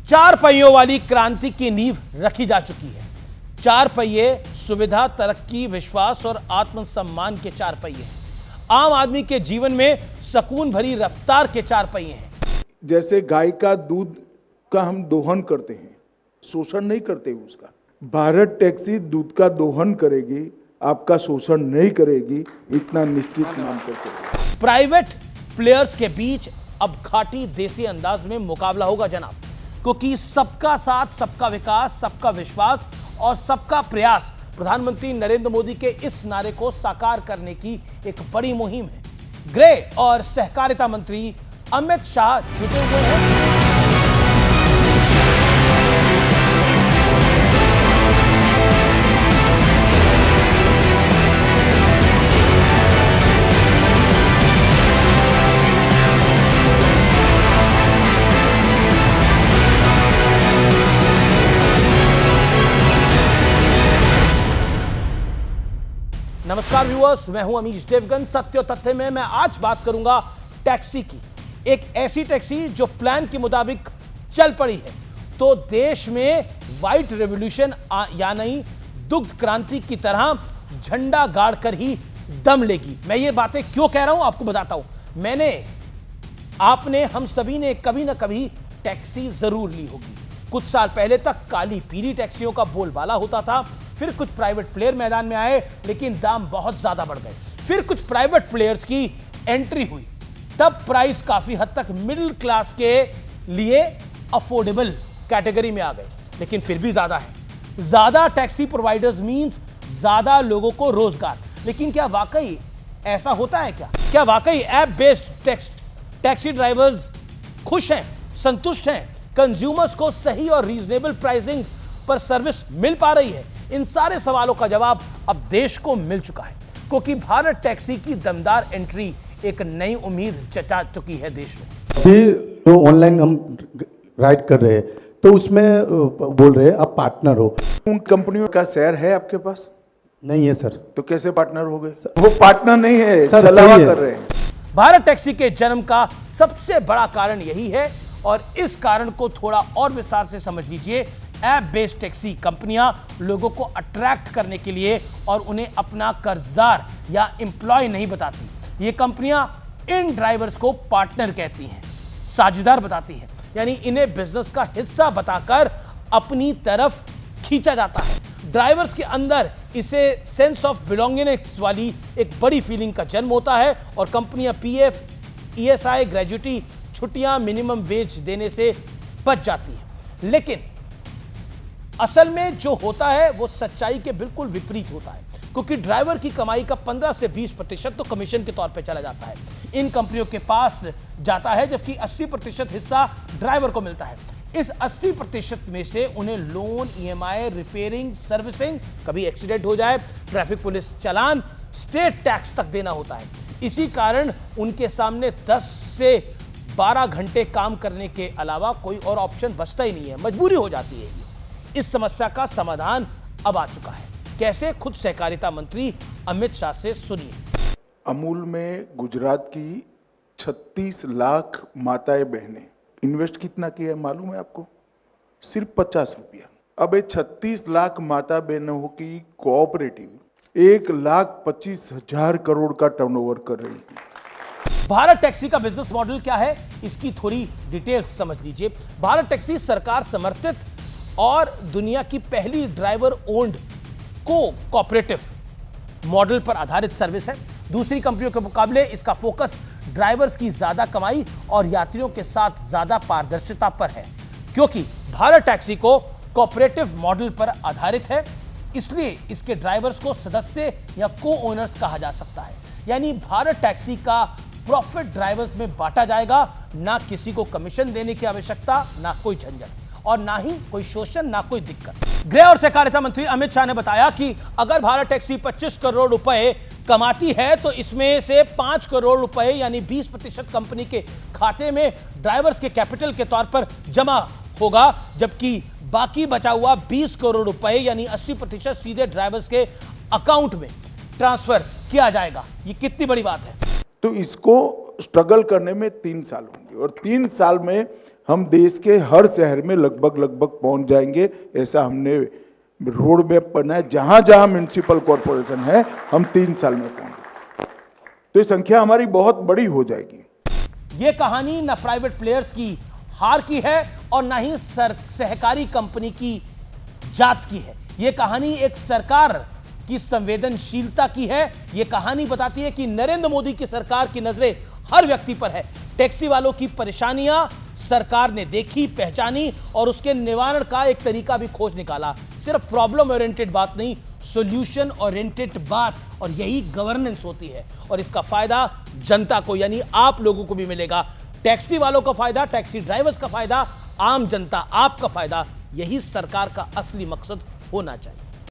चार पहियों वाली क्रांति की नींव रखी जा चुकी है। चार पहिए सुविधा, तरक्की, विश्वास और आत्मसम्मान के चार पहिए हैं। आम आदमी के जीवन में सुकून भरी रफ्तार के चार पहिए हैं। जैसे गाय का दूध का हम दोहन करते हैं, शोषण नहीं करते उसका। भारत टैक्सी दूध का दोहन करेगी, आपका शोषण नहीं करेगी, इतना निश्चित मान करके। प्राइवेट प्लेयर्स के बीच अब घाटी देसी अंदाज में मुकाबला होगा जनाब, क्योंकि सबका साथ, सबका विकास, सबका विश्वास और सबका प्रयास प्रधानमंत्री नरेंद्र मोदी के इस नारे को साकार करने की एक बड़ी मुहिम है। गृह और सहकारिता मंत्री अमित शाह जुटे हुए हैं। नमस्कार व्यूअर्स, मैं हूं अमीश देवगन। सत्य और तथ्य में मैं आज बात करूंगा टैक्सी की। एक ऐसी टैक्सी जो प्लान के मुताबिक चल पड़ी है तो देश में व्हाइट रेवोल्यूशन यानी दुग्ध क्रांति की तरह झंडा गाड़कर ही दम लेगी। मैं ये बातें क्यों कह रहा हूं आपको बताता हूं। आपने, हम सभी ने कभी ना कभी टैक्सी जरूर ली होगी। कुछ साल पहले तक काली पीली टैक्सियों का बोलबाला होता था। फिर कुछ प्राइवेट प्लेयर मैदान में आए, लेकिन दाम बहुत ज्यादा बढ़ गए। फिर कुछ प्राइवेट प्लेयर्स की एंट्री हुई, तब प्राइस काफी हद तक मिडिल क्लास के लिए अफोर्डेबल कैटेगरी में आ गए। लेकिन फिर भी ज्यादा है। ज्यादा टैक्सी प्रोवाइडर्स मींस ज्यादा लोगों को रोजगार। लेकिन क्या वाकई ऐसा होता है? क्या वाकई ऐप बेस्ड टैक्सी ड्राइवर्स खुश हैं, संतुष्ट हैं? कंज्यूमर्स को सही और रीजनेबल प्राइसिंग पर सर्विस मिल पा रही है? इन सारे सवालों का जवाब अब देश को मिल चुका है, क्योंकि भारत टैक्सी की दमदार एंट्री एक नई उम्मीद जता चुकी है देश में। अभी जो ऑनलाइन हम राइड कर रहे हैं तो उसमें बोल रहे हैं आप पार्टनर हो। उन कंपनियों का शेयर है आपके पास? नहीं है सर। तो कैसे पार्टनर हो गए? वो पार्टनर नहीं है, सर, छलावा सही है। कर रहे हैं। भारत टैक्सी के जन्म का सबसे बड़ा कारण यही है, और इस कारण को थोड़ा और विस्तार से समझ लीजिए। ऐप बेस्ड टैक्सी कंपनियां लोगों को अट्रैक्ट करने के लिए और उन्हें अपना कर्जदार या एम्प्लॉय नहीं बताती। ये कंपनियां इन ड्राइवर्स को पार्टनर कहती हैं, साझेदार बताती हैं। यानी इन्हें बिजनेस का हिस्सा बताकर अपनी तरफ खींचा जाता है। ड्राइवर्स के अंदर इसे सेंस ऑफ बिलोंगिंगनेस वाली एक बड़ी फीलिंग का जन्म होता है, और कंपनियां पीएफ, ईएसआई, ग्रेजुटी, छुट्टियां, मिनिमम वेज देने से बच जाती है। लेकिन असल में जो होता है वो सच्चाई के बिल्कुल विपरीत होता है, क्योंकि ड्राइवर की कमाई का 15 से 20% तो कमीशन के तौर पे चला जाता है, इन कंपनियों के पास जाता है, जबकि 80% हिस्सा ड्राइवर को मिलता है। इस 80% में से उन्हें लोन, ईएमआई, रिपेयरिंग, सर्विसिंग, कभी एक्सीडेंट हो जाए, ट्रैफिक पुलिस चालान, स्टेट टैक्स तक देना होता है। इसी कारण उनके सामने 10 से 12 घंटे काम करने के अलावा कोई और ऑप्शन बचता ही नहीं है, मजबूरी हो जाती है। इस समस्या का समाधान अब आ चुका है। कैसे? खुद सहकारिता मंत्री अमित शाह से सुनिए। अमूल में गुजरात की 36 लाख माताएं बहनें इन्वेस्ट कितना किया है मालूम है आपको? सिर्फ 50 रुपया। अब ये 36 लाख माता बहनों की कोऑपरेटिव 1,25,000 करोड़ का टर्नओवर कर रही है। भारत टैक्सी का बिजनेस मॉडल क्या है, इसकी थोड़ी डिटेल्स समझ लीजिए। भारत टैक्सी सरकार समर्थित और दुनिया की पहली ड्राइवर ओन्ड कोऑपरेटिव मॉडल पर आधारित सर्विस है। दूसरी कंपनियों के मुकाबले इसका फोकस ड्राइवर्स की ज्यादा कमाई और यात्रियों के साथ ज्यादा पारदर्शिता पर है। क्योंकि भारत टैक्सी को कोऑपरेटिव मॉडल पर आधारित है, इसलिए इसके ड्राइवर्स को सदस्य या को ओनर्स कहा जा सकता है। यानी भारत टैक्सी का प्रॉफिट ड्राइवर्स में बांटा जाएगा। ना किसी को कमीशन देने की आवश्यकता, ना कोई झंझट, और ना ही कोई शोषण, ना कोई दिक्कत। गृह और सहकारिता मंत्री अमित शाह ने बताया कि अगर भारत टैक्सी 25 करोड़ रुपए कमाती है तो इसमें से 5 करोड़ रुपए यानी 20% कंपनी के खाते में ड्राइवर्स के कैपिटल के तौर पर जमा होगा, जबकि बाकी बचा हुआ 20 करोड़ रुपए यानी 80% सीधे ड्राइवर्स के अकाउंट में ट्रांसफर किया जाएगा। ये कितनी बड़ी बात है। तो इसको स्ट्रगल करने में 3 साल होंगे, और 3 साल में हम देश के हर शहर में लगभग पहुंच जाएंगे, ऐसा हमने रोड मैप बनाया। जहां जहां म्युनिसिपल कॉरपोरेशन है हम 3 साल में पहुंचे, तो ये संख्या हमारी बहुत बड़ी हो जाएगी। ये कहानी न प्राइवेट प्लेयर्स की हार की है और ना ही सहकारी कंपनी की जात की है। यह कहानी एक सरकार की संवेदनशीलता की है। यह कहानी बताती है कि नरेंद्र मोदी की सरकार की नजरें हर व्यक्ति पर है। टैक्सी वालों की परेशानियां सरकार ने देखी, पहचानी और उसके निवारण का एक तरीका भी खोज निकाला। सिर्फ प्रॉब्लम ओरिएंटेड बात नहीं, सॉल्यूशन ओरिएंटेड बात, और यही गवर्नेंस होती है। और इसका फायदा जनता को यानी आप लोगों को भी मिलेगा। टैक्सी वालों का फायदा, टैक्सी ड्राइवर्स का फायदा, आम जनता आपका फायदा, यही सरकार का असली मकसद होना चाहिए।